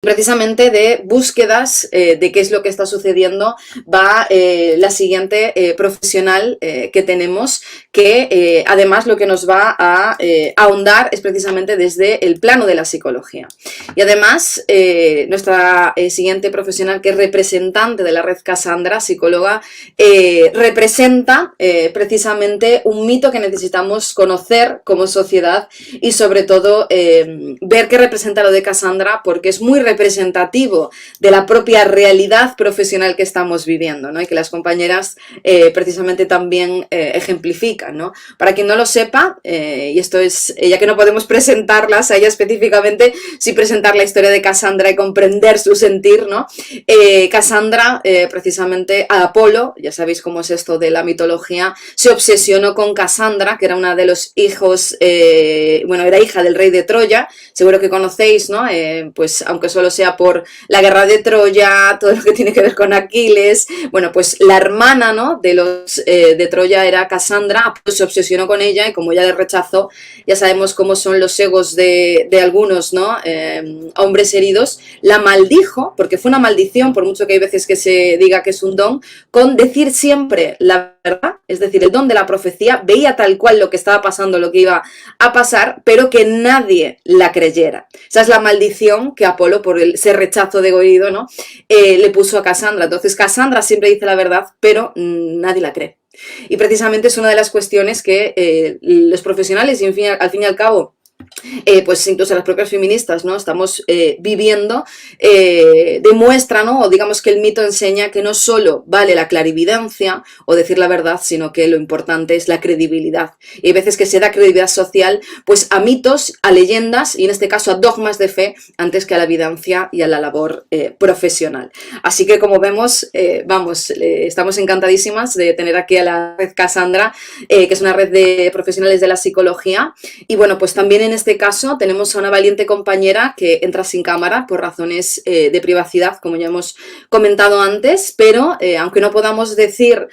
precisamente de búsquedas de qué es lo que está sucediendo va la siguiente profesional que tenemos, que además lo que nos va a ahondar es precisamente desde el plano de la psicología. Y además nuestra siguiente profesional, que es representante de la red Cassandra, psicóloga, representa precisamente un mito que necesitamos conocer como sociedad y sobre todo ver qué representa lo de Cassandra, porque es muy representativo de la propia realidad profesional que estamos viviendo, ¿no? Y que las compañeras precisamente también ejemplifican, ¿no? Para quien no lo sepa, y esto es, ya que no podemos presentarlas a ella específicamente, sí presentar la historia de Cassandra y comprender su sentir, ¿no? Cassandra, precisamente a Apolo, ya sabéis cómo es esto de la mitología, se obsesionó con Cassandra, que era una de los hijos, bueno, era hija del rey de Troya, seguro que conocéis, ¿no? Pues aunque solo sea por la guerra de Troya, todo lo que tiene que ver con Aquiles, bueno, pues la hermana, ¿no? De los de Troya era Cassandra, pues se obsesionó con ella y como ya le rechazó, ya sabemos cómo son los egos de algunos, ¿no? Hombres heridos, la maldijo, porque fue una maldición, por mucho que hay veces que se diga que es un don, con decir siempre la verdad, es decir, el don de la profecía, veía tal cual lo que estaba pasando, lo que iba a pasar, pero que nadie la creyera. Esa es la maldición que Apolo, por ese rechazo de egoído, ¿no? Le puso a Cassandra. Entonces Cassandra siempre dice la verdad, pero nadie la cree. Y precisamente es una de las cuestiones que los profesionales, y al fin y al cabo, pues incluso las propias feministas, ¿no? Estamos viviendo, demuestra, ¿no? O digamos que el mito enseña que no solo vale la clarividencia o decir la verdad, sino que lo importante es la credibilidad. Y hay veces que se da credibilidad social, pues a mitos, a leyendas y en este caso a dogmas de fe antes que a la evidencia y a la labor profesional. Así que como vemos, vamos, estamos encantadísimas de tener aquí a la red Cassandra, que es una red de profesionales de la psicología. Y bueno, pues también en este caso tenemos a una valiente compañera que entra sin cámara por razones de privacidad, como ya hemos comentado antes, pero aunque no podamos decir,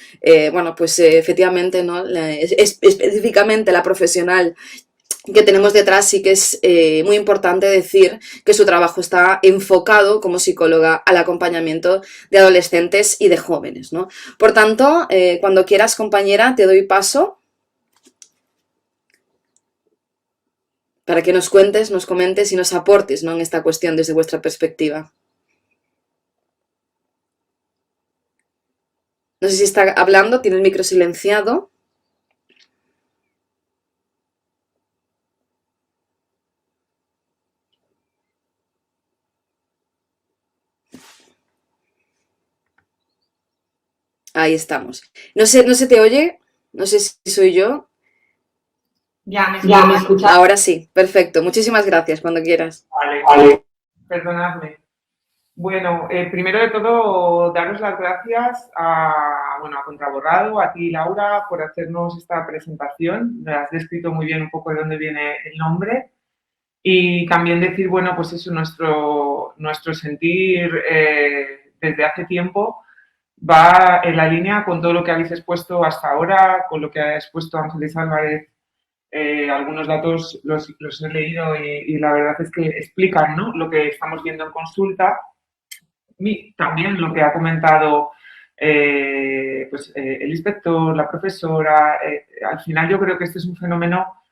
bueno, pues efectivamente, ¿no? Específicamente la profesional que tenemos detrás, sí que es muy importante decir que su trabajo está enfocado como psicóloga al acompañamiento de adolescentes y de jóvenes, ¿no? Por tanto, cuando quieras, compañera, te doy paso para que nos cuentes, nos comentes y nos aportes, ¿no? En esta cuestión desde vuestra perspectiva. No sé si está hablando, tiene el micro silenciado. Ahí estamos. No se te oye, no sé si soy yo. Ya, ¿me Ya, ¿me escuchas? escuchas? Ahora sí, perfecto. Muchísimas gracias, cuando quieras. Vale, Vale. perdonadme. Bueno, primero de todo, daros las gracias a Contraborrado, a ti, Laura, por hacernos esta presentación. Me has descrito muy bien un poco de dónde viene el nombre. Y también decir, bueno, pues eso, nuestro sentir desde hace tiempo va en la línea con todo lo que habéis expuesto hasta ahora, con lo que ha expuesto Ángeles Álvarez. Algunos datos los he leído y la verdad es que explican, ¿no?, lo que estamos viendo en consulta. Y también lo que ha comentado el inspector, la profesora. Al final yo creo que este es un fenómeno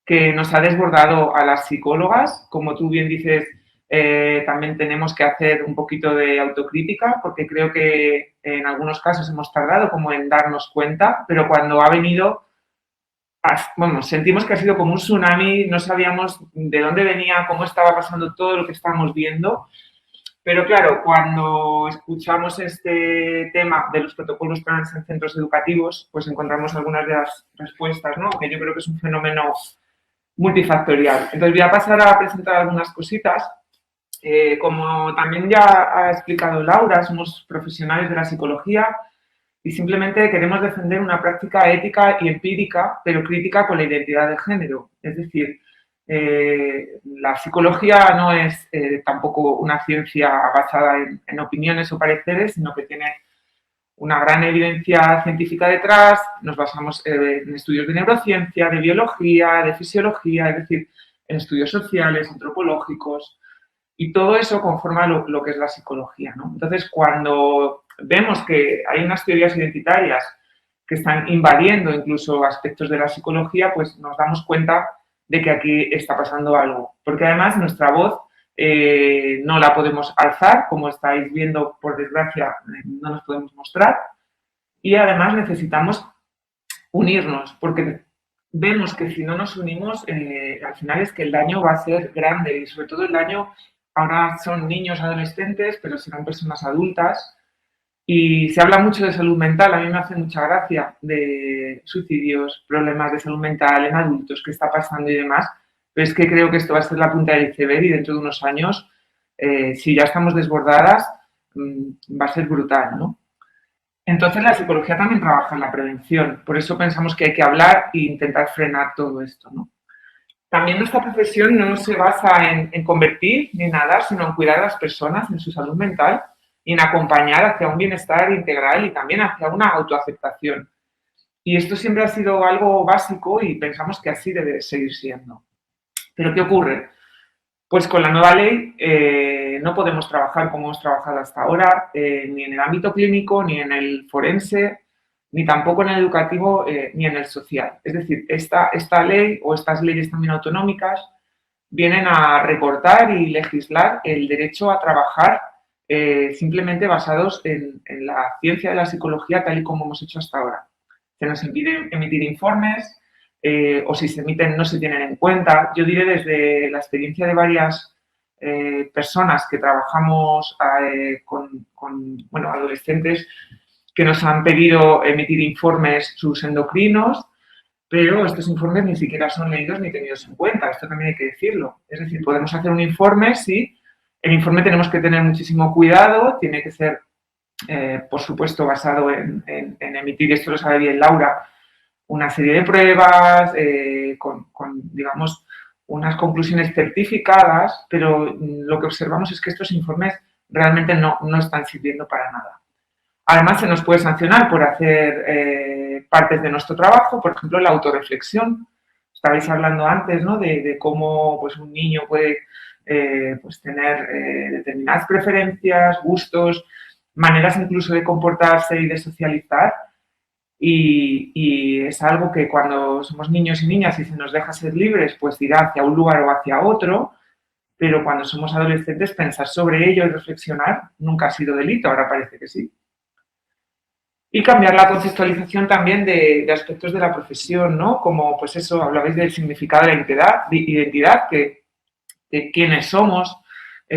que nos ha desbordado a las psicólogas. Como tú bien dices, también tenemos que hacer un poquito de autocrítica, porque creo que en algunos casos hemos tardado como en darnos cuenta, pero cuando ha venido, bueno, sentimos que ha sido como un tsunami, no sabíamos de dónde venía, cómo estaba pasando todo lo que estábamos viendo. Pero claro, cuando escuchamos este tema de los protocolos trans en centros educativos, pues encontramos algunas de las respuestas, ¿no? Que yo creo que es un fenómeno multifactorial. Entonces voy a pasar a presentar algunas cositas. Como también ya ha explicado Laura, somos profesionales de la psicología y simplemente queremos defender una práctica ética y empírica, pero crítica con la identidad de género. Es decir, la psicología no es tampoco una ciencia basada en opiniones o pareceres, sino que tiene una gran evidencia científica detrás. Nos basamos en estudios de neurociencia, de biología, de fisiología, es decir, en estudios sociales, antropológicos. Y todo eso conforma lo que es la psicología, ¿no? Entonces, cuando vemos que hay unas teorías identitarias que están invadiendo incluso aspectos de la psicología, pues nos damos cuenta de que aquí está pasando algo. Porque además nuestra voz no la podemos alzar, como estáis viendo, por desgracia, no nos podemos mostrar. Y además necesitamos unirnos, porque vemos que si no nos unimos, al final es que el daño va a ser grande y sobre todo el daño, ahora son niños, adolescentes, pero serán personas adultas y se habla mucho de salud mental, a mí me hace mucha gracia de suicidios, problemas de salud mental en adultos, qué está pasando y demás, pero es que creo que esto va a ser la punta del iceberg y dentro de unos años, si ya estamos desbordadas, va a ser brutal, ¿no? Entonces la psicología también trabaja en la prevención, por eso pensamos que hay que hablar e intentar frenar todo esto, ¿no? También nuestra profesión no se basa en convertir ni nada, sino en cuidar a las personas en su salud mental y en acompañar hacia un bienestar integral y también hacia una autoaceptación. Y esto siempre ha sido algo básico y pensamos que así debe seguir siendo. Pero ¿qué ocurre? Pues con la nueva ley no podemos trabajar como hemos trabajado hasta ahora, ni en el ámbito clínico, ni en el forense, ni tampoco en el educativo, ni en el social. Es decir, esta ley o estas leyes también autonómicas vienen a recortar y legislar el derecho a trabajar simplemente basados en la ciencia de la psicología tal y como hemos hecho hasta ahora. Se nos impide emitir informes, o si se emiten no se tienen en cuenta. Yo diré desde la experiencia de varias personas que trabajamos con adolescentes que nos han pedido emitir informes sus endocrinos, pero estos informes ni siquiera son leídos ni tenidos en cuenta, esto también hay que decirlo. Es decir, podemos hacer un informe, sí, el informe tenemos que tener muchísimo cuidado, tiene que ser, por supuesto, basado en emitir, esto lo sabe bien Laura, una serie de pruebas con, digamos, unas conclusiones certificadas, pero lo que observamos es que estos informes realmente no están sirviendo para nada. Además, se nos puede sancionar por hacer partes de nuestro trabajo, por ejemplo, la autorreflexión. Estabais hablando antes, ¿no?, de cómo pues, un niño puede pues, tener determinadas preferencias, gustos, maneras incluso de comportarse y de socializar. Y es algo que cuando somos niños y niñas y se nos deja ser libres, pues irá hacia un lugar o hacia otro, pero cuando somos adolescentes pensar sobre ello y reflexionar nunca ha sido delito, ahora parece que sí. Y cambiar la conceptualización también de aspectos de la profesión, ¿no? Como, pues eso, hablabais del significado de la identidad, de quiénes somos,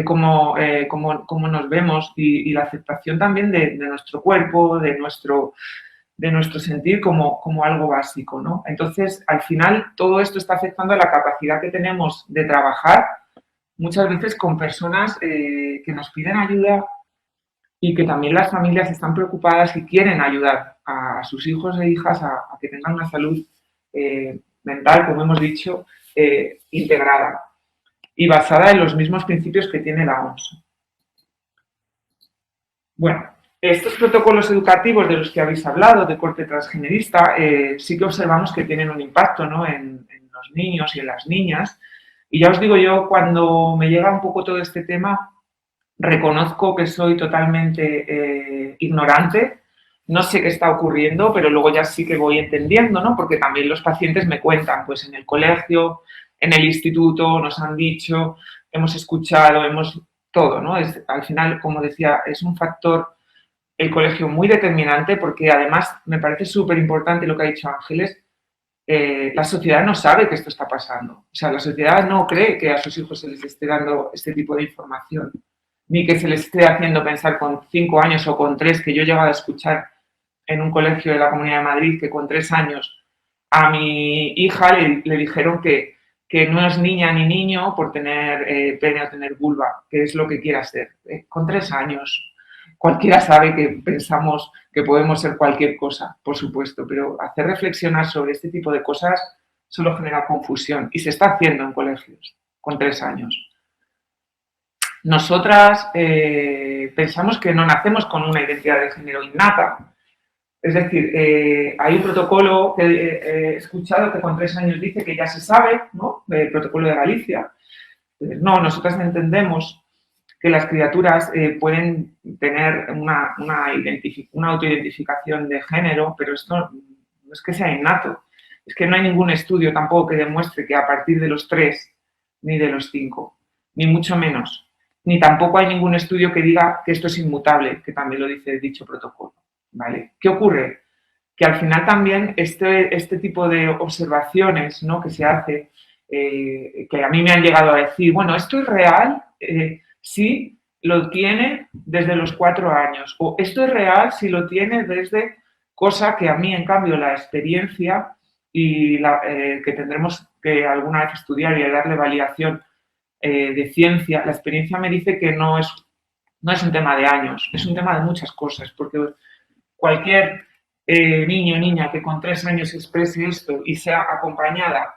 cómo nos vemos y la aceptación también de nuestro cuerpo, de nuestro sentir como algo básico, ¿no? Entonces, al final, todo esto está afectando a la capacidad que tenemos de trabajar, muchas veces con personas que nos piden ayuda y que también las familias están preocupadas y quieren ayudar a sus hijos e hijas a que tengan una salud mental, como hemos dicho, integrada y basada en los mismos principios que tiene la OMS. Bueno, estos protocolos educativos de los que habéis hablado, de corte transgenerista, sí que observamos que tienen un impacto, ¿no?, en los niños y en las niñas. Y ya os digo yo, cuando me llega un poco todo este tema, reconozco que soy totalmente ignorante, no sé qué está ocurriendo, pero luego ya sí que voy entendiendo, ¿no?, porque también los pacientes me cuentan, pues en el colegio, en el instituto, nos han dicho, hemos escuchado, todo, ¿no? Al final, como decía, es un factor, el colegio, muy determinante, porque además me parece súper importante lo que ha dicho Ángeles, la sociedad no sabe que esto está pasando. O sea, la sociedad no cree que a sus hijos se les esté dando este tipo de información, ni que se les esté haciendo pensar con 5 años o con 3, que yo he llegado a escuchar en un colegio de la Comunidad de Madrid, que con 3 años a mi hija le dijeron que no es niña ni niño por tener pene o tener vulva, que es lo que quiera ser. Con 3 años. Cualquiera sabe que pensamos que podemos ser cualquier cosa, por supuesto, pero hacer reflexionar sobre este tipo de cosas solo genera confusión y se está haciendo en colegios con 3 años. Nosotras pensamos que no nacemos con una identidad de género innata. Es decir, hay un protocolo que he escuchado que con 3 años dice que ya se sabe, ¿no?, el protocolo de Galicia. No, nosotras entendemos que las criaturas pueden tener una autoidentificación de género, pero esto no es que sea innato. Es que no hay ningún estudio tampoco que demuestre que a partir de los 3 ni de los 5, ni mucho menos. Ni tampoco hay ningún estudio que diga que esto es inmutable, que también lo dice dicho protocolo, ¿vale? ¿Qué ocurre? Que al final también este tipo de observaciones, ¿no?, que se hace, que a mí me han llegado a decir, bueno, ¿esto es real? Sí, lo tiene desde los 4 años, o esto es real si lo tiene desde, cosa que a mí, en cambio, la experiencia y que tendremos que alguna vez estudiar y darle validación de ciencia, la experiencia me dice que no es un tema de años, es un tema de muchas cosas, porque cualquier niño o niña que con 3 años exprese esto y sea acompañada,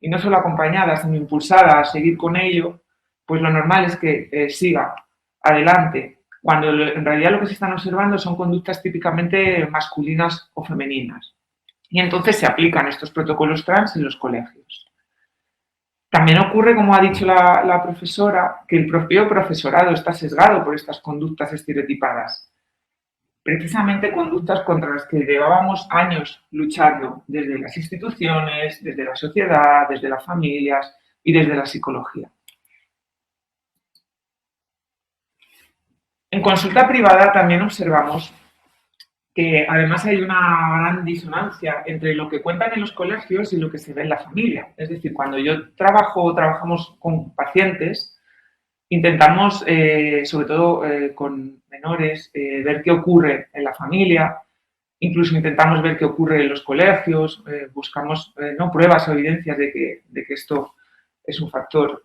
y no solo acompañada, sino impulsada a seguir con ello, pues lo normal es que siga adelante, cuando en realidad lo que se están observando son conductas típicamente masculinas o femeninas. Y entonces se aplican estos protocolos trans en los colegios. También ocurre, como ha dicho la profesora, que el propio profesorado está sesgado por estas conductas estereotipadas. Precisamente conductas contra las que llevábamos años luchando desde las instituciones, desde la sociedad, desde las familias y desde la psicología. En consulta privada también observamos que además hay una gran disonancia entre lo que cuentan en los colegios y lo que se ve en la familia. Es decir, cuando yo trabajamos con pacientes, intentamos, sobre todo con menores, ver qué ocurre en la familia, incluso intentamos ver qué ocurre en los colegios, buscamos no pruebas o evidencias de que esto es un factor,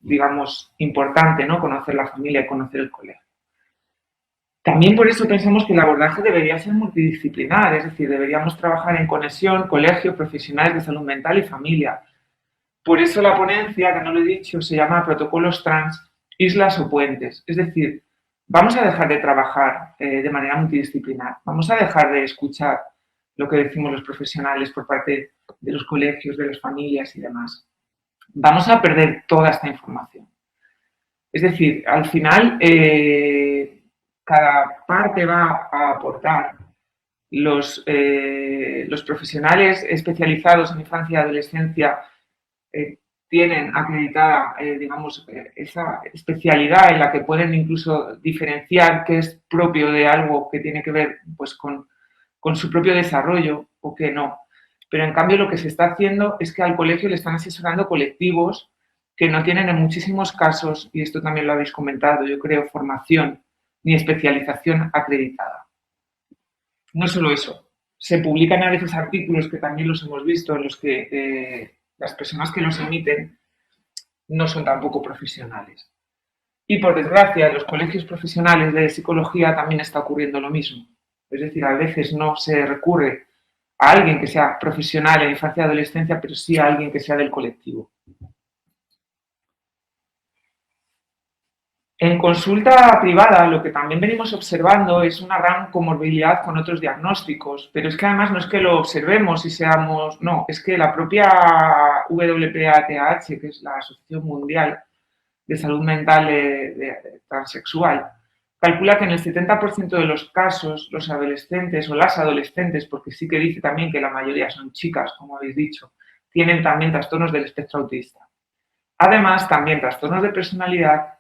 digamos, importante, ¿no? Conocer la familia y conocer el colegio. También por eso pensamos que el abordaje debería ser multidisciplinar, es decir, deberíamos trabajar en conexión, colegio, profesionales de salud mental y familia. Por eso la ponencia, que no lo he dicho, se llama Protocolos Trans, Islas o Puentes. Es decir, vamos a dejar de trabajar de manera multidisciplinar, vamos a dejar de escuchar lo que decimos los profesionales por parte de los colegios, de las familias y demás. Vamos a perder toda esta información. Es decir, al final, cada parte va a aportar. Los profesionales especializados en infancia y adolescencia tienen acreditada, digamos, esa especialidad en la que pueden incluso diferenciar qué es propio de algo que tiene que ver, pues, con su propio desarrollo o qué no. Pero en cambio lo que se está haciendo es que al colegio le están asesorando colectivos que no tienen en muchísimos casos, y esto también lo habéis comentado, yo creo, formación ni especialización acreditada. No solo eso, se publican a veces artículos que también los hemos visto en los que las personas que los emiten no son tampoco profesionales. Y por desgracia, en los colegios profesionales de psicología también está ocurriendo lo mismo. Es decir, a veces no se recurre a alguien que sea profesional en infancia y adolescencia, pero sí a alguien que sea del colectivo. En consulta privada, lo que también venimos observando es una gran comorbilidad con otros diagnósticos, pero es que además no es que lo observemos y seamos, no, es que la propia WPATH, que es la Asociación Mundial de Salud Mental Transexual, calcula que en el 70% de los casos los adolescentes o las adolescentes, porque sí que dice también que la mayoría son chicas, como habéis dicho, tienen también trastornos del espectro autista. Además, también trastornos de personalidad,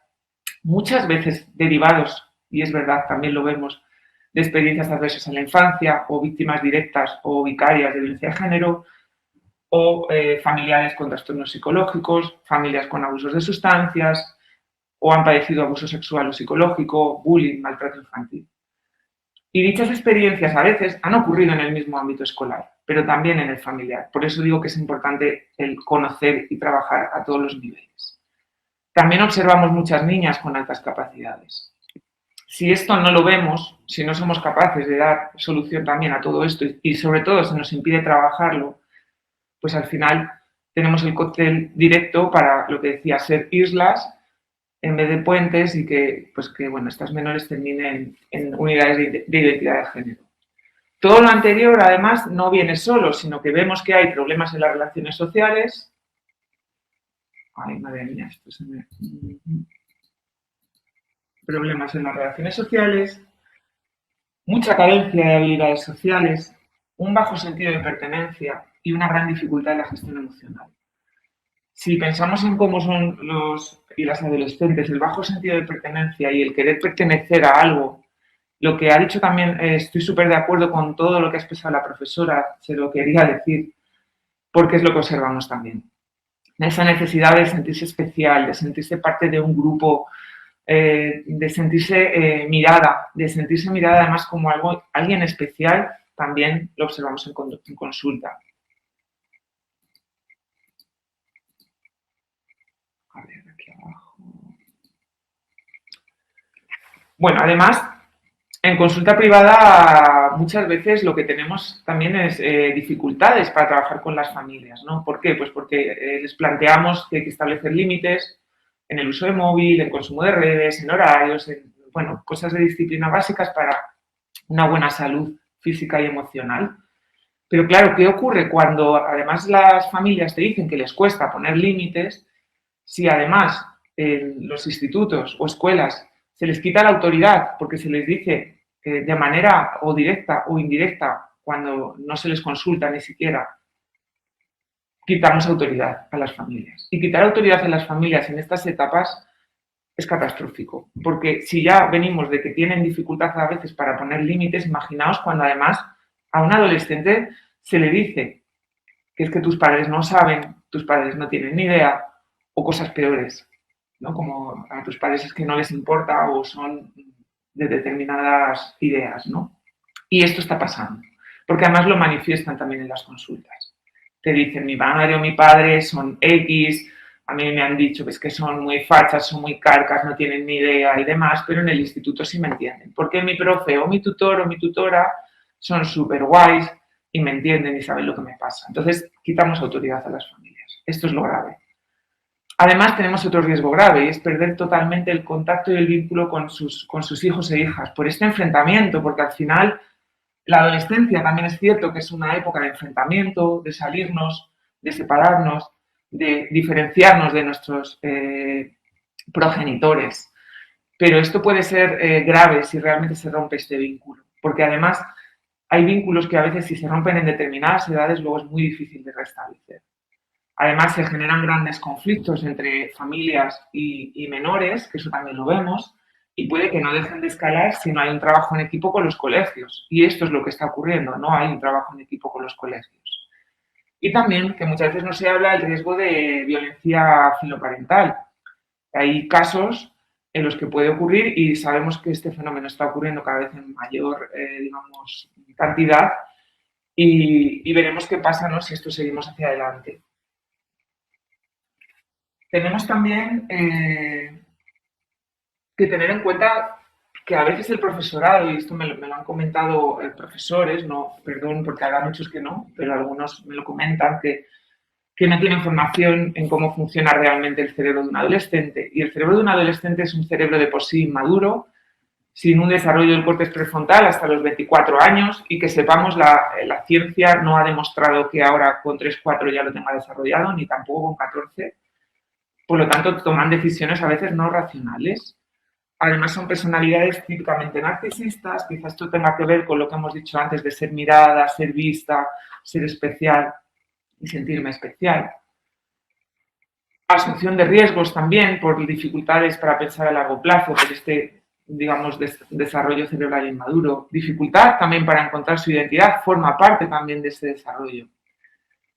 muchas veces derivados, y es verdad, también lo vemos, de experiencias adversas en la infancia o víctimas directas o vicarias de violencia de género o familiares con trastornos psicológicos, familias con abusos de sustancias o han padecido abuso sexual o psicológico, bullying, maltrato infantil. Y dichas experiencias a veces han ocurrido en el mismo ámbito escolar, pero también en el familiar. Por eso digo que es importante el conocer y trabajar a todos los niveles. También observamos muchas niñas con altas capacidades. Si esto no lo vemos, si no somos capaces de dar solución también a todo esto y sobre todo se nos impide trabajarlo, pues al final tenemos el cóctel directo para lo que decía, ser islas en vez de puentes y que bueno, estas menores terminen en unidades de identidad de género. Todo lo anterior, además, no viene solo, sino que vemos que hay problemas en las relaciones sociales. Ay, madre mía, esto se me... problemas en las relaciones sociales, mucha carencia de habilidades sociales, un bajo sentido de pertenencia y una gran dificultad en la gestión emocional. Si pensamos en cómo son los y las adolescentes, el bajo sentido de pertenencia y el querer pertenecer a algo, lo que ha dicho también, estoy súper de acuerdo con todo lo que ha expresado la profesora, se lo quería decir, porque es lo que observamos también. Esa necesidad de sentirse especial, de sentirse parte de un grupo, de sentirse mirada, de sentirse mirada además como alguien especial, también lo observamos en consulta. A ver, aquí abajo. Bueno, además, en consulta privada muchas veces lo que tenemos también es dificultades para trabajar con las familias, ¿no? ¿Por qué? Pues porque les planteamos que hay que establecer límites en el uso de móvil, en consumo de redes, en horarios, en, bueno, cosas de disciplina básicas para una buena salud física y emocional. Pero claro, ¿qué ocurre cuando además las familias te dicen que les cuesta poner límites? Si además en los institutos o escuelas se les quita la autoridad porque se les dice de manera o directa o indirecta, cuando no se les consulta ni siquiera, quitamos autoridad a las familias. Y quitar autoridad a las familias en estas etapas es catastrófico, porque si ya venimos de que tienen dificultad a veces para poner límites, imaginaos cuando además a un adolescente se le dice que es que tus padres no saben, tus padres no tienen ni idea, o cosas peores, ¿no? Como a tus padres es que no les importa o son de determinadas ideas, ¿no? Y esto está pasando, porque además lo manifiestan también en las consultas. Te dicen, mi madre o mi padre son X, a mí me han dicho que son muy fachas, son muy carcas, no tienen ni idea y demás, pero en el instituto sí me entienden. Porque mi profe o mi tutor o mi tutora son súper guays y me entienden y saben lo que me pasa. Entonces, quitamos autoridad a las familias. Esto es lo grave. Además, tenemos otro riesgo grave y es perder totalmente el contacto y el vínculo con sus hijos e hijas por este enfrentamiento, porque al final la adolescencia también es cierto que es una época de enfrentamiento, de salirnos, de separarnos, de diferenciarnos de nuestros progenitores. Pero esto puede ser grave si realmente se rompe este vínculo, porque además hay vínculos que a veces si se rompen en determinadas edades luego es muy difícil de restablecer. Además, se generan grandes conflictos entre familias y menores, que eso también lo vemos, y puede que no dejen de escalar si no hay un trabajo en equipo con los colegios. Y esto es lo que está ocurriendo, no hay un trabajo en equipo con los colegios. Y también que muchas veces no se habla del riesgo de violencia filoparental. Hay casos en los que puede ocurrir y sabemos que este fenómeno está ocurriendo cada vez en mayor, digamos, cantidad y veremos qué pasa, ¿no?, si esto seguimos hacia adelante. Tenemos también que tener en cuenta que a veces el profesorado, y esto me lo han comentado profesores, no, perdón, porque habrá muchos que no, pero algunos me lo comentan, que no tienen formación en cómo funciona realmente el cerebro de un adolescente. Y el cerebro de un adolescente es un cerebro de por sí inmaduro, sin un desarrollo del córtex prefrontal hasta los 24 años y que sepamos, la ciencia no ha demostrado que ahora con 3, 4 ya lo tenga desarrollado, ni tampoco con 14. Por lo tanto, toman decisiones a veces no racionales. Además, son personalidades típicamente narcisistas. Quizás esto tenga que ver con lo que hemos dicho antes de ser mirada, ser vista, ser especial y sentirme especial. Asunción de riesgos también por dificultades para pensar a largo plazo, por este, digamos, desarrollo cerebral inmaduro. Dificultad también para encontrar su identidad, forma parte también de ese desarrollo.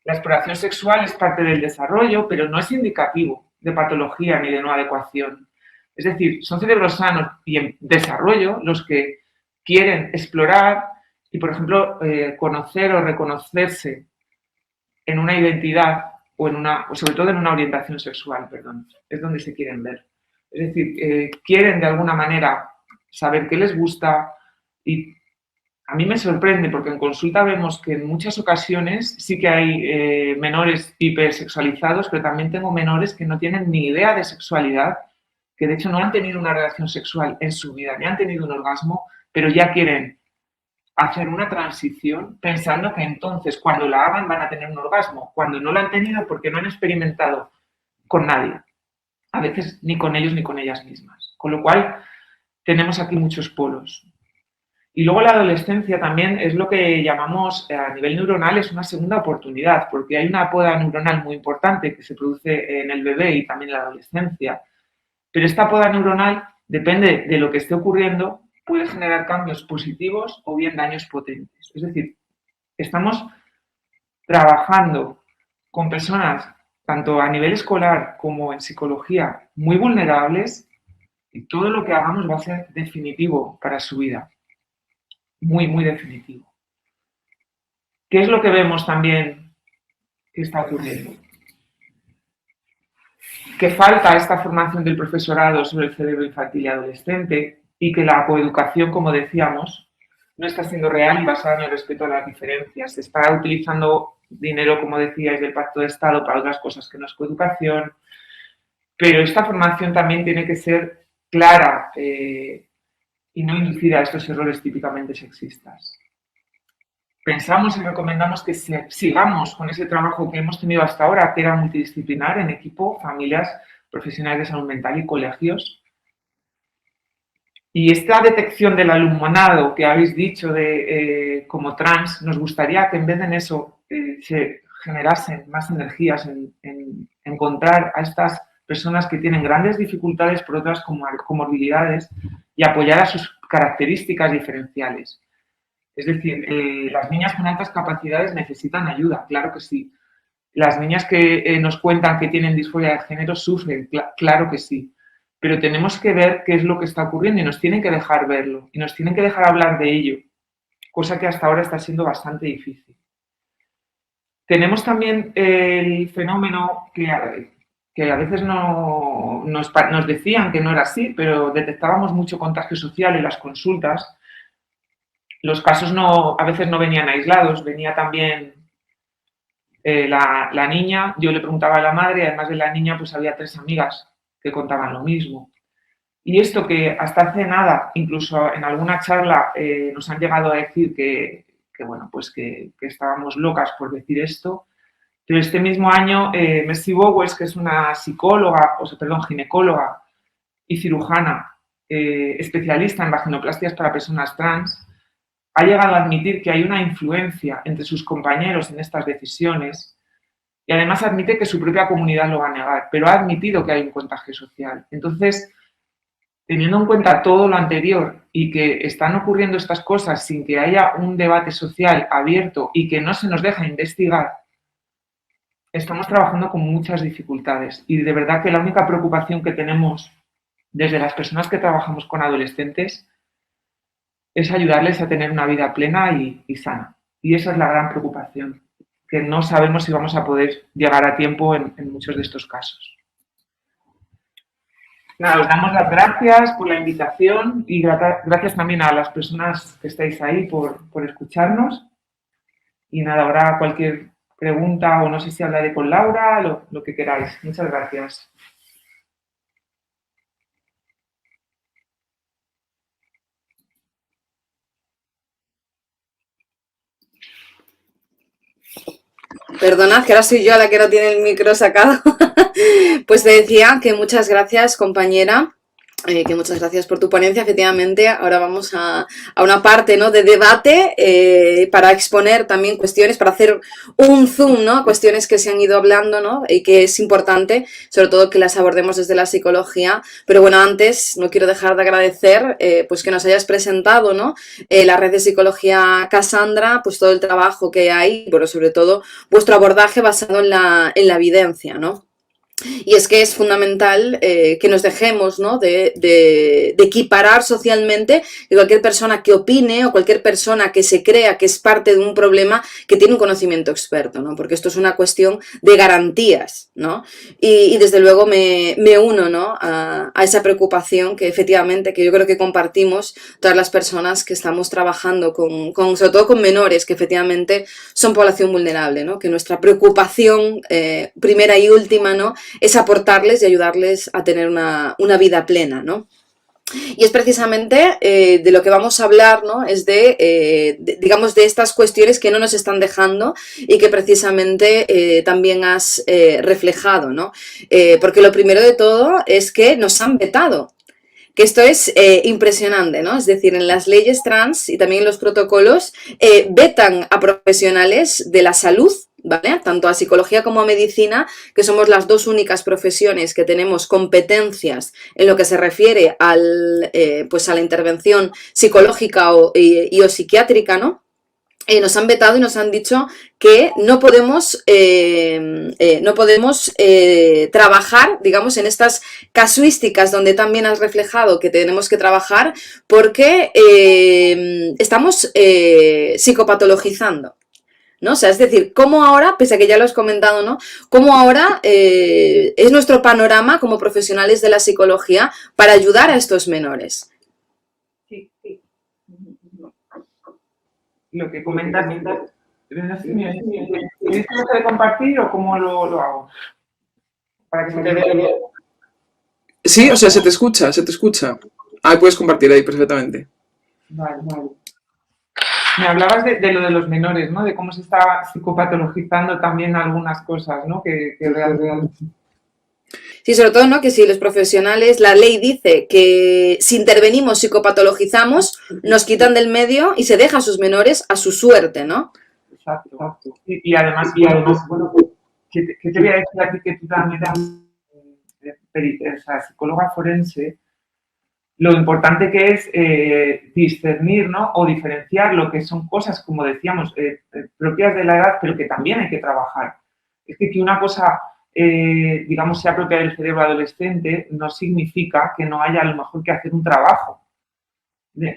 La exploración sexual es parte del desarrollo, pero no es indicativo de patología ni de no adecuación. Es decir, son cerebros sanos y en desarrollo los que quieren explorar y, por ejemplo, conocer o reconocerse en una identidad o sobre todo en una orientación sexual, perdón, es donde se quieren ver. Es decir, quieren de alguna manera saber qué les gusta y a mí me sorprende porque en consulta vemos que en muchas ocasiones sí que hay menores hipersexualizados, pero también tengo menores que no tienen ni idea de sexualidad, que de hecho no han tenido una relación sexual en su vida, ni han tenido un orgasmo, pero ya quieren hacer una transición pensando que entonces cuando la hagan van a tener un orgasmo, cuando no la han tenido porque no han experimentado con nadie, a veces ni con ellos ni con ellas mismas. Con lo cual, tenemos aquí muchos polos. Y luego la adolescencia también es lo que llamamos a nivel neuronal es una segunda oportunidad, porque hay una poda neuronal muy importante que se produce en el bebé y también en la adolescencia. Pero esta poda neuronal, depende de lo que esté ocurriendo, puede generar cambios positivos o bien daños potentes. Es decir, estamos trabajando con personas, tanto a nivel escolar como en psicología, muy vulnerables, y todo lo que hagamos va a ser definitivo para su vida. Muy, muy definitivo. ¿Qué es lo que vemos también que está ocurriendo? Que falta esta formación del profesorado sobre el cerebro infantil y adolescente y que la coeducación, como decíamos, no está siendo real y basada en el respeto a las diferencias. Se está utilizando dinero, como decíais, del Pacto de Estado para otras cosas que no es coeducación, pero esta formación también tiene que ser clara y no inducir a estos errores típicamente sexistas. Pensamos y recomendamos que sigamos con ese trabajo que hemos tenido hasta ahora, que era multidisciplinar en equipo, familias, profesionales de salud mental y colegios. Y esta detección del alumnado que habéis dicho de como trans, nos gustaría que en vez de eso se generasen más energías en encontrar a estas personas que tienen grandes dificultades por otras comorbilidades y apoyar a sus características diferenciales. Es decir, las niñas con altas capacidades necesitan ayuda, claro que sí. Las niñas que nos cuentan que tienen disforia de género sufren, claro que sí. Pero tenemos que ver qué es lo que está ocurriendo y nos tienen que dejar verlo y nos tienen que dejar hablar de ello, cosa que hasta ahora está siendo bastante difícil. Tenemos también el fenómeno que a veces nos decían que no era así, pero detectábamos mucho contagio social en las consultas. Los casos a veces no venían aislados, venía también la niña, yo le preguntaba a la madre, y además de la niña pues había 3 amigas que contaban lo mismo. Y esto que hasta hace nada, incluso en alguna charla, nos han llegado a decir bueno, pues que estábamos locas por decir esto, pero este mismo año Mercy Bowes, que es una psicóloga, ginecóloga y cirujana, especialista en vaginoplastias para personas trans, ha llegado a admitir que hay una influencia entre sus compañeros en estas decisiones y además admite que su propia comunidad lo va a negar, pero ha admitido que hay un contagio social. Entonces, teniendo en cuenta todo lo anterior y que están ocurriendo estas cosas sin que haya un debate social abierto y que no se nos deja investigar, estamos trabajando con muchas dificultades y de verdad que la única preocupación que tenemos desde las personas que trabajamos con adolescentes es ayudarles a tener una vida plena y sana. Y esa es la gran preocupación, que no sabemos si vamos a poder llegar a tiempo en muchos de estos casos. Nada, os damos las gracias por la invitación y gracias también a las personas que estáis ahí por escucharnos. Y nada, ahora cualquier pregunta o no sé si hablaré con Laura, lo que queráis. Muchas gracias. Perdonad, que ahora soy yo la que no tiene el micro sacado. Pues te decía que muchas gracias, compañera. Que muchas gracias por tu ponencia. Efectivamente, ahora vamos a una parte, ¿no?, de debate para exponer también cuestiones, para hacer un zoom, ¿no?, cuestiones que se han ido hablando, ¿no?, y que es importante, sobre todo que las abordemos desde la psicología. Pero bueno, antes no quiero dejar de agradecer pues que nos hayas presentado, ¿no?, la red de psicología Cassandra, pues todo el trabajo que hay, pero sobre todo vuestro abordaje basado en la evidencia, ¿no? Y es que es fundamental que nos dejemos, ¿no?, de equiparar socialmente que cualquier persona que opine o cualquier persona que se crea que es parte de un problema que tiene un conocimiento experto, ¿no? Porque esto es una cuestión de garantías, ¿no? Y desde luego me uno, ¿no?, a esa preocupación que efectivamente, que yo creo que compartimos todas las personas que estamos trabajando sobre todo con menores, que efectivamente son población vulnerable, ¿no? Que nuestra preocupación primera y última, ¿no?, es aportarles y ayudarles a tener una vida plena, ¿no? Y es precisamente de lo que vamos a hablar, ¿no?, es digamos, de estas cuestiones que no nos están dejando y que precisamente también has reflejado, ¿no? Porque lo primero de todo es que nos han vetado. que esto es impresionante, ¿no? Es decir, en las leyes trans y también en los protocolos vetan a profesionales de la salud, ¿vale? Tanto a psicología como a medicina, que somos las dos únicas profesiones que tenemos competencias en lo que se refiere al, pues a la intervención psicológica y o psiquiátrica, ¿no? Nos han vetado y nos han dicho que no podemos, trabajar, digamos, en estas casuísticas donde también has reflejado que tenemos que trabajar porque estamos psicopatologizando, ¿no? O sea, es decir, cómo ahora, pese a que ya lo has comentado, ¿no? Cómo ahora es nuestro panorama como profesionales de la psicología para ayudar a estos menores. Sí. Lo que comentas, ¿tienes que compartir o cómo lo hago? Para que se te vea bien. Sí, o sea, se te escucha, se te escucha. Ah, puedes compartir ahí perfectamente. Vale. Me hablabas de lo de los menores, ¿no? De cómo se está psicopatologizando también algunas cosas, ¿no? Que realmente... Sí, sobre todo, ¿no? Que si los profesionales, la ley dice que si intervenimos, psicopatologizamos, nos quitan del medio y se deja a sus menores a su suerte, ¿no? Exacto. Y además, bueno, ¿qué te voy a decir a ti que tú también eres psicóloga forense? Lo importante que es discernir, ¿no? O diferenciar lo que son cosas, como decíamos, propias de la edad, pero que también hay que trabajar. Es que una cosa, digamos, sea propia del cerebro adolescente, no significa que no haya a lo mejor que hacer un trabajo.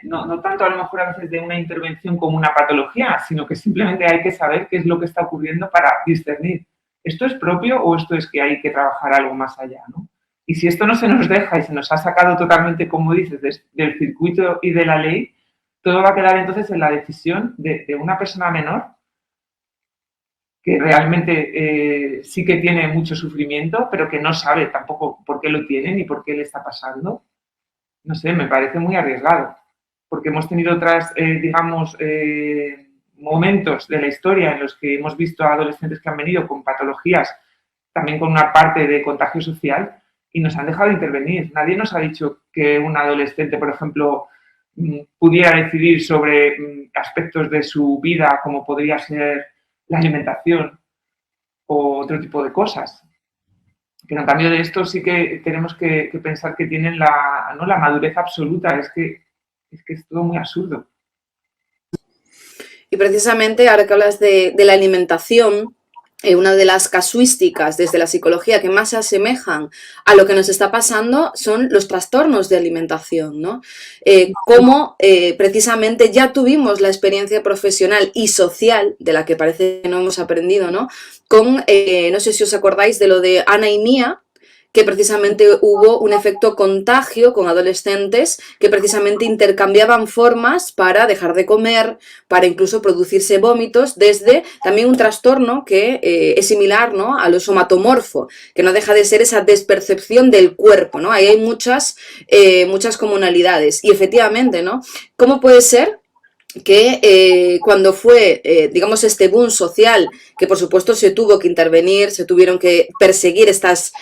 No tanto a lo mejor a veces de una intervención como una patología, sino que simplemente hay que saber qué es lo que está ocurriendo para discernir. ¿Esto es propio o esto es que hay que trabajar algo más allá, ¿no? Y si esto no se nos deja y se nos ha sacado totalmente, como dices, del circuito y de la ley, todo va a quedar entonces en la decisión de una persona menor que realmente sí que tiene mucho sufrimiento, pero que no sabe tampoco por qué lo tiene ni por qué le está pasando. No sé, me parece muy arriesgado, porque hemos tenido otras, momentos de la historia en los que hemos visto a adolescentes que han venido con patologías, también con una parte de contagio social, y nos han dejado intervenir. Nadie nos ha dicho que un adolescente, por ejemplo, pudiera decidir sobre aspectos de su vida, como podría ser la alimentación o otro tipo de cosas. Pero en cambio de esto sí que tenemos que pensar que tienen la madurez absoluta. Es que es todo muy absurdo. Y precisamente ahora que hablas de la alimentación, una de las casuísticas desde la psicología que más se asemejan a lo que nos está pasando son los trastornos de alimentación, ¿no? Cómo precisamente ya tuvimos la experiencia profesional y social, de la que parece que no hemos aprendido, ¿no? Con, no sé si os acordáis de lo de Ana y Mía, que precisamente hubo un efecto contagio con adolescentes que precisamente intercambiaban formas para dejar de comer, para incluso producirse vómitos, desde también un trastorno que es similar, ¿no? A lo somatomorfo, que no deja de ser esa despercepción del cuerpo, ¿no? Ahí hay muchas comunalidades. Y efectivamente, ¿no? ¿Cómo puede ser que cuando fue, digamos, este boom social, que por supuesto se tuvo que intervenir, se tuvieron que perseguir estas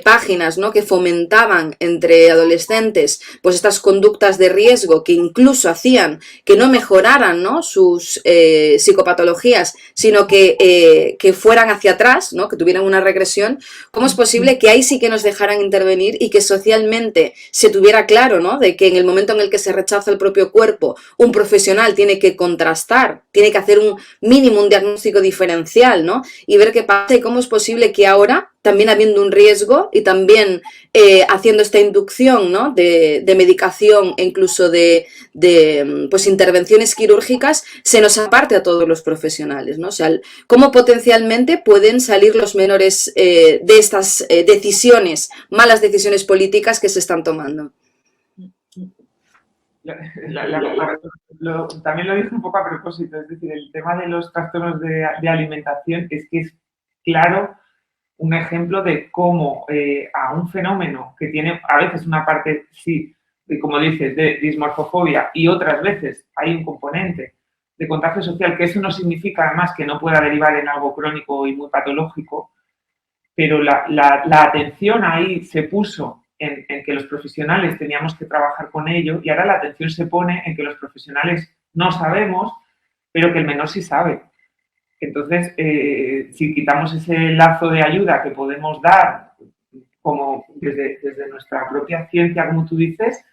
páginas, ¿no? Que fomentaban entre adolescentes pues estas conductas de riesgo que incluso hacían que no mejoraran, ¿no? Sus psicopatologías, sino que fueran hacia atrás, ¿no? Que tuvieran una regresión. ¿Cómo es posible que ahí sí que nos dejaran intervenir y que socialmente se tuviera claro, ¿no? De que en el momento en el que se rechaza el propio cuerpo, un profesional tiene que contrastar, tiene que hacer un mínimo, un diagnóstico diferencial, ¿no? Y ver qué pasa y cómo es posible que ahora, también habiendo un riesgo y también haciendo esta inducción, ¿no? de medicación e incluso de pues intervenciones quirúrgicas, se nos aparte a todos los profesionales, ¿no? O sea, cómo potencialmente pueden salir los menores de estas decisiones, malas decisiones políticas que se están tomando. También lo dije un poco a propósito, es decir, el tema de los trastornos de alimentación es que es claro un ejemplo de cómo a un fenómeno que tiene a veces una parte, sí, de, como dices, de dismorfofobia y otras veces hay un componente de contagio social, que eso no significa además que no pueda derivar en algo crónico y muy patológico, pero la atención ahí se puso en que los profesionales teníamos que trabajar con ello y ahora la atención se pone en que los profesionales no sabemos, pero que el menor sí sabe. Entonces, si quitamos ese lazo de ayuda que podemos dar como desde nuestra propia ciencia, como tú dices,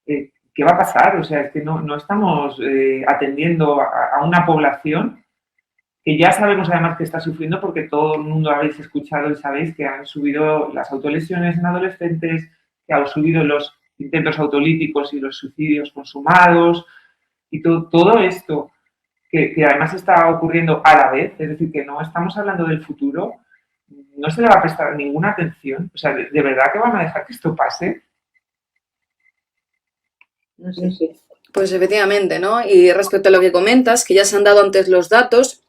¿qué va a pasar? O sea, es que no estamos atendiendo a una población que ya sabemos además que está sufriendo porque todo el mundo habéis escuchado y sabéis que han subido las autolesiones en adolescentes, que han subido los intentos autolíticos y los suicidios consumados y todo esto que además está ocurriendo a la vez, es decir, que no estamos hablando del futuro, no se le va a prestar ninguna atención. O sea, ¿de verdad que van a dejar que esto pase? No sé si. Pues efectivamente, ¿no? Y respecto a lo que comentas, que ya se han dado antes los datos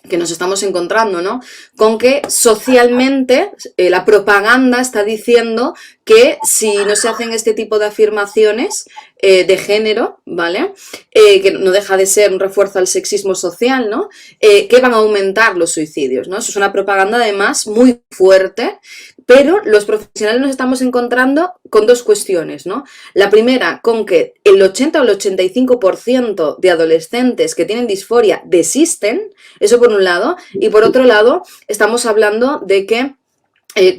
que nos estamos encontrando, ¿no? Con que socialmente la propaganda está diciendo que si no se hacen este tipo de afirmaciones de género, ¿vale? Que no deja de ser un refuerzo al sexismo social, ¿no? Que van a aumentar los suicidios, ¿no? Eso es una propaganda además muy fuerte, pero los profesionales nos estamos encontrando con dos cuestiones, ¿no? La primera, con que el 80 o el 85% de adolescentes que tienen disforia desisten, eso por un lado, y por otro lado, estamos hablando de que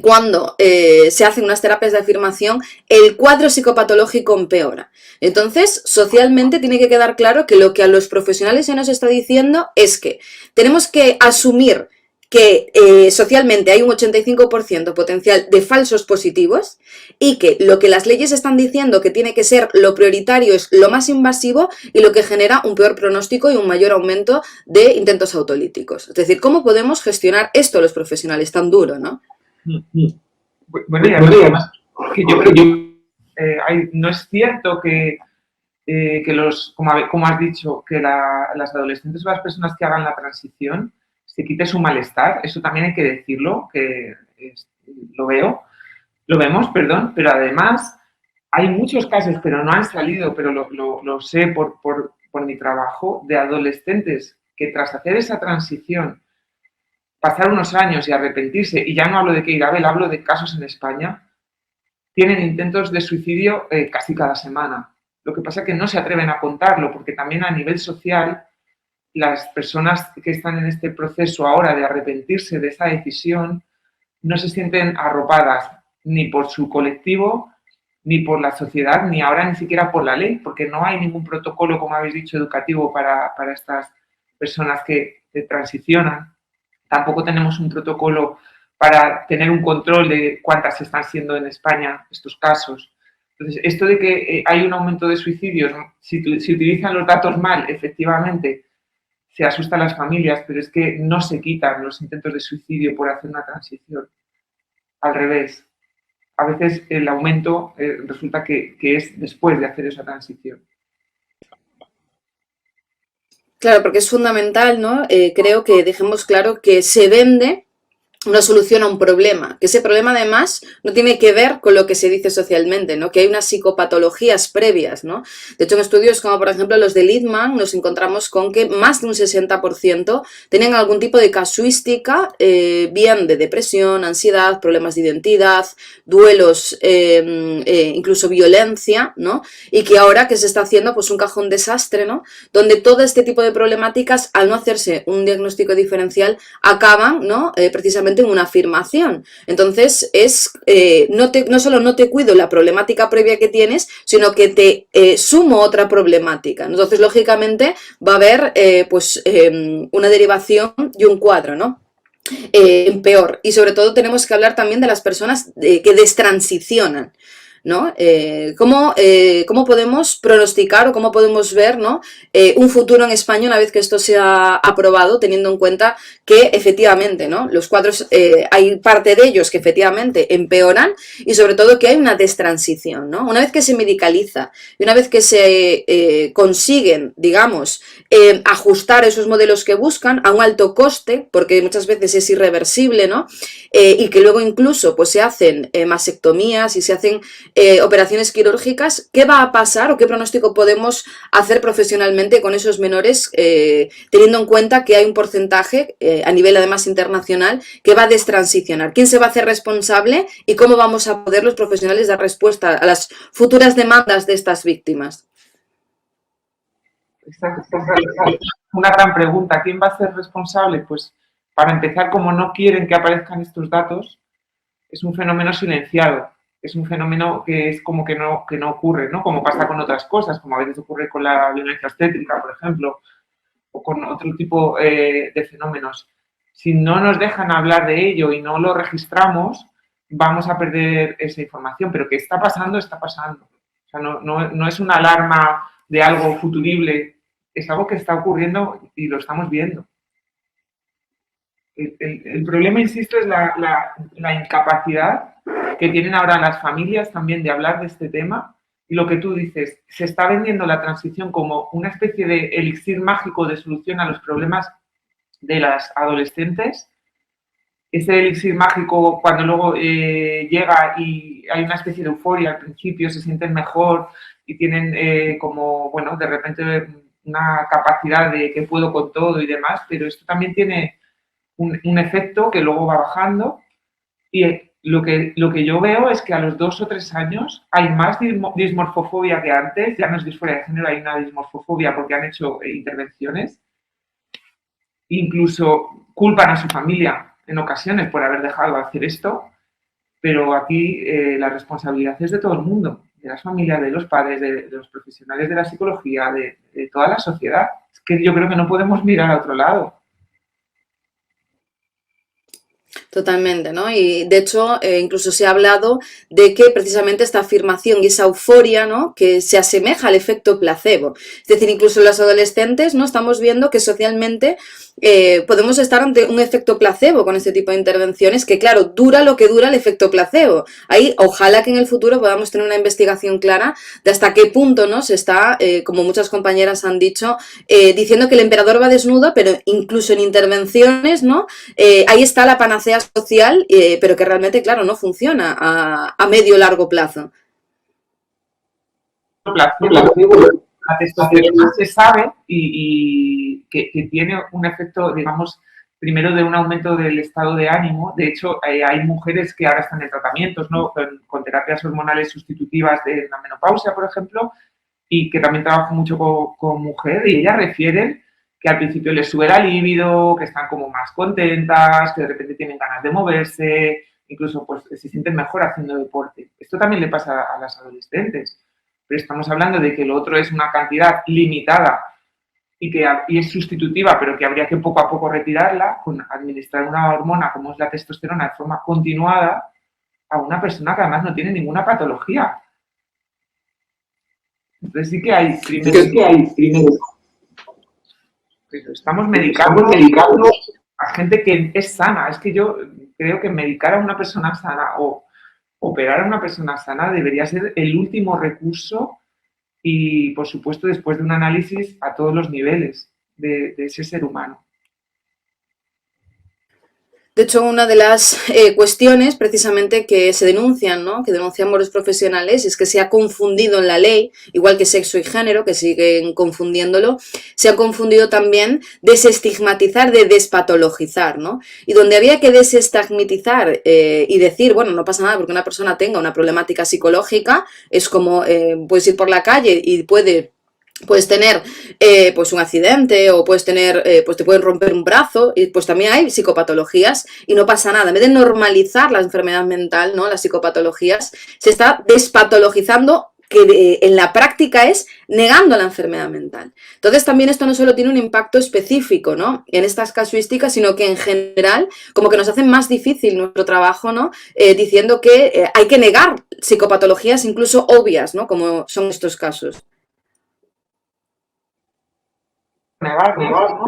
cuando se hacen unas terapias de afirmación, el cuadro psicopatológico empeora. Entonces, socialmente tiene que quedar claro que lo que a los profesionales se nos está diciendo es que tenemos que asumir que socialmente hay un 85% potencial de falsos positivos y que lo que las leyes están diciendo que tiene que ser lo prioritario es lo más invasivo y lo que genera un peor pronóstico y un mayor aumento de intentos autolíticos. Es decir, ¿cómo podemos gestionar esto los profesionales tan duro, ¿no? Bueno, y además, que yo creo que no es cierto que como has dicho, que las adolescentes o las personas que hagan la transición se quite su malestar. Eso también hay que decirlo, lo vemos, pero además hay muchos casos, pero no han salido, pero lo sé por mi trabajo, de adolescentes que tras hacer esa transición pasar unos años y arrepentirse, y ya no hablo de Keirabel, hablo de casos en España, tienen intentos de suicidio casi cada semana. Lo que pasa es que no se atreven a contarlo, porque también a nivel social, las personas que están en este proceso ahora de arrepentirse de esa decisión no se sienten arropadas ni por su colectivo, ni por la sociedad, ni ahora ni siquiera por la ley, porque no hay ningún protocolo, como habéis dicho, educativo para estas personas que transicionan. Tampoco tenemos un protocolo para tener un control de cuántas están siendo en España estos casos. Entonces, esto de que hay un aumento de suicidios, si utilizan los datos mal, efectivamente, se asusta a las familias, pero es que no se quitan los intentos de suicidio por hacer una transición. Al revés. A veces el aumento resulta que es después de hacer esa transición. Claro, porque es fundamental, ¿no? Creo que dejemos claro que se vende una solución a un problema, que ese problema además no tiene que ver con lo que se dice socialmente, ¿no? Que hay unas psicopatologías previas, ¿no? De hecho, en estudios como por ejemplo los de Littman nos encontramos con que más de un 60% tienen algún tipo de casuística, bien de depresión, ansiedad, problemas de identidad, duelos, incluso violencia, ¿no? Y que ahora que se está haciendo pues un cajón desastre, ¿no? Donde todo este tipo de problemáticas, al no hacerse un diagnóstico diferencial, acaban, ¿no? Precisamente en una afirmación. Entonces, no solo no te cuido la problemática previa que tienes, sino que te sumo otra problemática. Entonces, lógicamente, va a haber una derivación y un cuadro, ¿no? Peor. Y sobre todo tenemos que hablar también de las personas que destransicionan, ¿no? ¿Cómo podemos pronosticar o cómo podemos ver, ¿no? Un futuro en España una vez que esto sea aprobado, teniendo en cuenta que efectivamente, ¿no? Los cuadros, hay parte de ellos que efectivamente empeoran y sobre todo que hay una destransición, ¿no? Una vez que se medicaliza y una vez que se consiguen, digamos, ajustar esos modelos que buscan a un alto coste, porque muchas veces es irreversible, ¿no? Y que luego incluso pues se hacen mastectomías y se hacen operaciones quirúrgicas, ¿qué va a pasar o qué pronóstico podemos hacer profesionalmente con esos menores, teniendo en cuenta que hay un porcentaje a nivel además internacional que va a destransicionar? ¿Quién se va a hacer responsable y cómo vamos a poder los profesionales dar respuesta a las futuras demandas de estas víctimas? Esta es una gran pregunta. ¿Quién va a ser responsable? Pues para empezar, como no quieren que aparezcan estos datos, es un fenómeno silenciado. Es un fenómeno que es como que no ocurre, ¿no? Como pasa con otras cosas, como a veces ocurre con la violencia obstétrica, por ejemplo, o con otro tipo de fenómenos. Si no nos dejan hablar de ello y no lo registramos, vamos a perder esa información. Pero que está pasando, está pasando. O sea, no es una alarma de algo futurible, es algo que está ocurriendo y lo estamos viendo. El problema, insisto, es la incapacidad que tienen ahora las familias también de hablar de este tema. Y lo que tú dices, se está vendiendo la transición como una especie de elixir mágico de solución a los problemas de las adolescentes. Ese elixir mágico, cuando luego llega y hay una especie de euforia al principio, se sienten mejor y tienen como, bueno, de repente una capacidad de que puedo con todo y demás, pero esto también tiene un efecto que luego va bajando y lo que yo veo es que a los 2 o 3 años hay más dismorfofobia que antes, ya no es disforia de género, hay una dismorfofobia porque han hecho intervenciones, incluso culpan a su familia en ocasiones por haber dejado de hacer esto, pero aquí la responsabilidad es de todo el mundo, de las familias, de los padres, de los profesionales de la psicología, de toda la sociedad. Es que yo creo que no podemos mirar a otro lado. Totalmente, ¿no? Y de hecho, incluso se ha hablado de que precisamente esta afirmación y esa euforia, ¿no? Que se asemeja al efecto placebo. Es decir, incluso los adolescentes, ¿no? Estamos viendo que socialmente podemos estar ante un efecto placebo con este tipo de intervenciones, que claro, dura lo que dura el efecto placebo. Ahí, ojalá que en el futuro podamos tener una investigación clara de hasta qué punto, ¿no? Se está, como muchas compañeras han dicho, diciendo que el emperador va desnudo, pero incluso en intervenciones, ¿no? Ahí está la panacea social, pero que realmente, claro, no funciona a medio o largo plazo. La testosterona se sabe y que tiene un efecto, digamos, primero de un aumento del estado de ánimo. De hecho, hay mujeres que ahora están en tratamientos, ¿no? Con terapias hormonales sustitutivas de la menopausia, por ejemplo, y que también trabajo mucho con mujeres y ellas refieren que al principio les sube la libido, que están como más contentas, que de repente tienen ganas de moverse, incluso pues se sienten mejor haciendo deporte. Esto también le pasa a las adolescentes, pero estamos hablando de que lo otro es una cantidad limitada y es sustitutiva, pero que habría que poco a poco retirarla, con administrar una hormona como es la testosterona de forma continuada a una persona que además no tiene ninguna patología. Entonces sí que hay, primero estamos medicando a gente que es sana. Es que yo creo que medicar a una persona sana o operar a una persona sana debería ser el último recurso y, por supuesto, después de un análisis a todos los niveles de ese ser humano. De hecho, una de las cuestiones precisamente que se denuncian, ¿no? Que denuncian los profesionales, es que se ha confundido en la ley, igual que sexo y género, que siguen confundiéndolo, se ha confundido también desestigmatizar de despatologizar, ¿no? Y donde había que desestigmatizar y decir, bueno, no pasa nada porque una persona tenga una problemática psicológica, es como puedes ir por la calle y puedes tener pues un accidente o puedes tener, pues te pueden romper un brazo y pues también hay psicopatologías y no pasa nada. En vez de normalizar la enfermedad mental, ¿no? Las psicopatologías, se está despatologizando que en la práctica es negando la enfermedad mental. Entonces también esto no solo tiene un impacto específico, ¿no? En estas casuísticas, sino que en general como que nos hace más difícil nuestro trabajo, ¿no? Diciendo que hay que negar psicopatologías incluso obvias, ¿no? Como son estos casos. Negar, ¿no?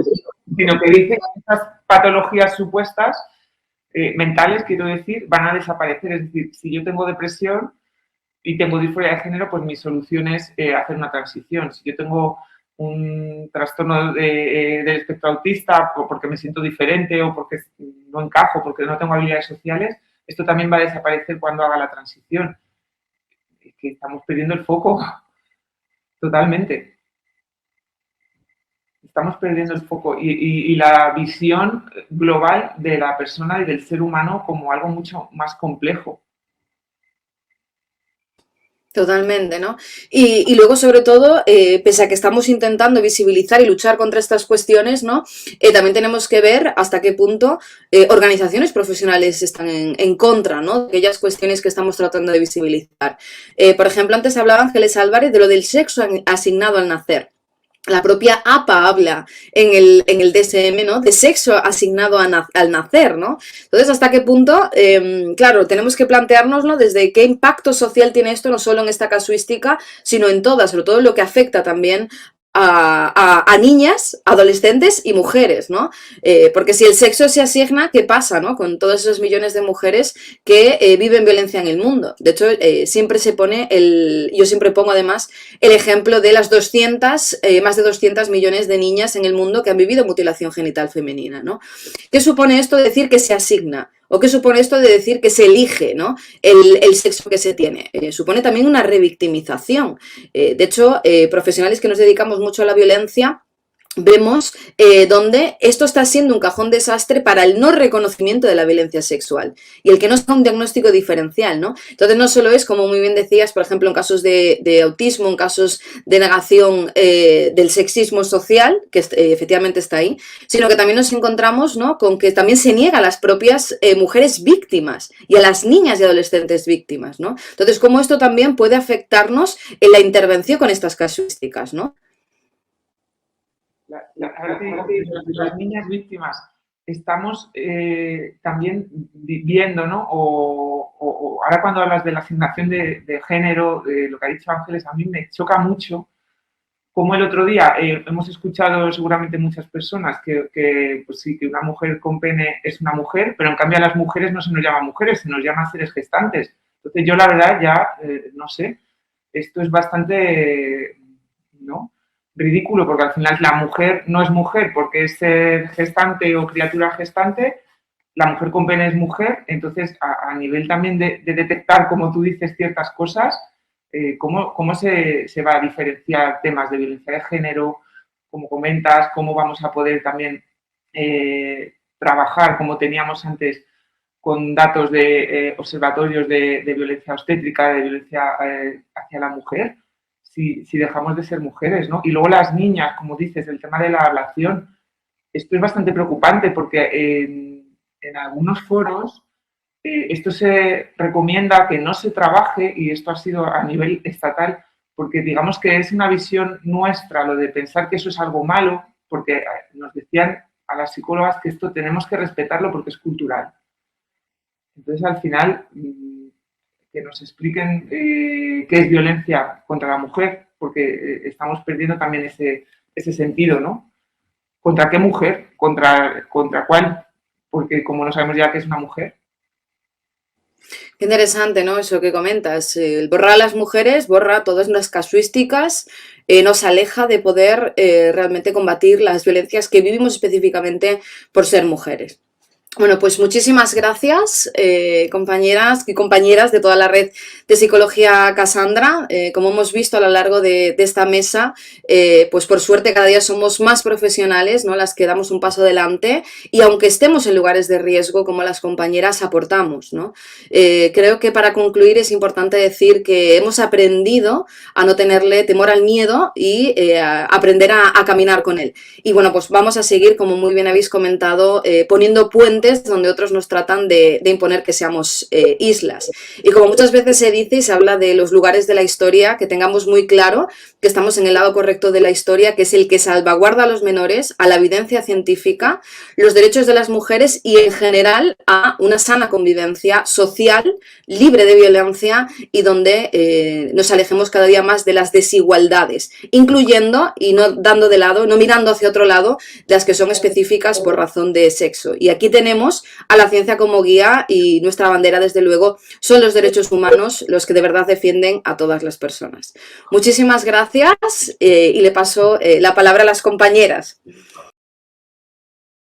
Sino que dicen que estas patologías supuestas mentales, quiero decir, van a desaparecer. Es decir, si yo tengo depresión y tengo disforia de género, pues mi solución es hacer una transición. Si yo tengo un trastorno del espectro autista o porque me siento diferente o porque no encajo, porque no tengo habilidades sociales, esto también va a desaparecer cuando haga la transición. es que estamos perdiendo el foco totalmente. Estamos perdiendo el foco y la visión global de la persona y del ser humano como algo mucho más complejo. Totalmente, ¿no? Y luego, sobre todo, pese a que estamos intentando visibilizar y luchar contra estas cuestiones, ¿no? También tenemos que ver hasta qué punto organizaciones profesionales están en contra, ¿no? De aquellas cuestiones que estamos tratando de visibilizar. Por ejemplo, antes hablaba Ángeles Álvarez de lo del sexo asignado al nacer. La propia APA habla en el DSM, ¿no? De sexo asignado al nacer, ¿no? Entonces, ¿hasta qué punto? Claro, tenemos que planteárnoslo desde qué impacto social tiene esto, no solo en esta casuística, sino en todas, sobre todo lo que afecta también a niñas, adolescentes y mujeres, ¿no? Porque si el sexo se asigna, ¿qué pasa, no? Con todos esos millones de mujeres que viven violencia en el mundo. De hecho, siempre se pone yo siempre pongo además el ejemplo de las 200, más de 200 millones de niñas en el mundo que han vivido mutilación genital femenina, ¿no? ¿Qué supone esto de decir que se asigna? ¿O qué supone esto de decir que se elige, ¿no? el sexo que se tiene? Supone también una revictimización. De hecho, profesionales que nos dedicamos mucho a la violencia, vemos donde esto está siendo un cajón desastre para el no reconocimiento de la violencia sexual y el que no sea un diagnóstico diferencial, ¿no? Entonces no solo es, como muy bien decías, por ejemplo, en casos de autismo, en casos de negación del sexismo social, que efectivamente está ahí, sino que también nos encontramos, ¿no? Con que también se niega a las propias mujeres víctimas y a las niñas y adolescentes víctimas, ¿no? Entonces, cómo esto también puede afectarnos en la intervención con estas casuísticas, ¿no? Las niñas víctimas estamos también viendo, ¿no? O ahora cuando hablas de la asignación de género, de lo que ha dicho Ángeles, a mí me choca mucho como el otro día hemos escuchado seguramente muchas personas que pues sí, que una mujer con pene es una mujer, pero en cambio a las mujeres no se nos llama mujeres, se nos llama seres gestantes. Entonces yo la verdad ya, no sé, esto es bastante, ¿no? Ridículo, porque al final la mujer no es mujer porque es ser gestante o criatura gestante, la mujer con pene es mujer, entonces a nivel también de detectar, como tú dices, ciertas cosas, ¿cómo se va a diferenciar temas de violencia de género? Como comentas, ¿cómo vamos a poder también trabajar como teníamos antes con datos de observatorios de violencia obstétrica, de violencia hacia la mujer? Si dejamos de ser mujeres, ¿no? Y luego las niñas, como dices, el tema de la ablación, esto es bastante preocupante porque en algunos foros esto se recomienda que no se trabaje, y esto ha sido a nivel estatal, porque digamos que es una visión nuestra lo de pensar que eso es algo malo, porque nos decían a las psicólogas que esto tenemos que respetarlo porque es cultural. Entonces, al final, que nos expliquen qué es violencia contra la mujer, porque estamos perdiendo también ese sentido, ¿no? ¿Contra qué mujer? ¿Contra cuál? Porque como no sabemos ya qué es una mujer. Qué interesante, ¿no? Eso que comentas. El borrar a las mujeres borra todas las casuísticas, nos aleja de poder realmente combatir las violencias que vivimos específicamente por ser mujeres. Bueno, pues muchísimas gracias, compañeras y compañeras de toda la red de Psicología Cassandra. Como hemos visto a lo largo de esta mesa, pues por suerte cada día somos más profesionales, ¿no? Las que damos un paso adelante, y aunque estemos en lugares de riesgo, como las compañeras, aportamos, ¿no? Creo que para concluir es importante decir que hemos aprendido a no tenerle temor al miedo y a aprender a caminar con él. Y bueno, pues vamos a seguir, como muy bien habéis comentado, poniendo puentes donde otros nos tratan de imponer que seamos islas. Y como muchas veces se dice y se habla de los lugares de la historia, que tengamos muy claro que estamos en el lado correcto de la historia, que es el que salvaguarda a los menores, a la evidencia científica, los derechos de las mujeres y en general a una sana convivencia social, libre de violencia y donde nos alejemos cada día más de las desigualdades, incluyendo y no dando de lado, no mirando hacia otro lado, las que son específicas por razón de sexo. Y aquí tenemos a la ciencia como guía, y nuestra bandera, desde luego, son los derechos humanos, los que de verdad defienden a todas las personas. Muchísimas gracias y le paso la palabra a las compañeras.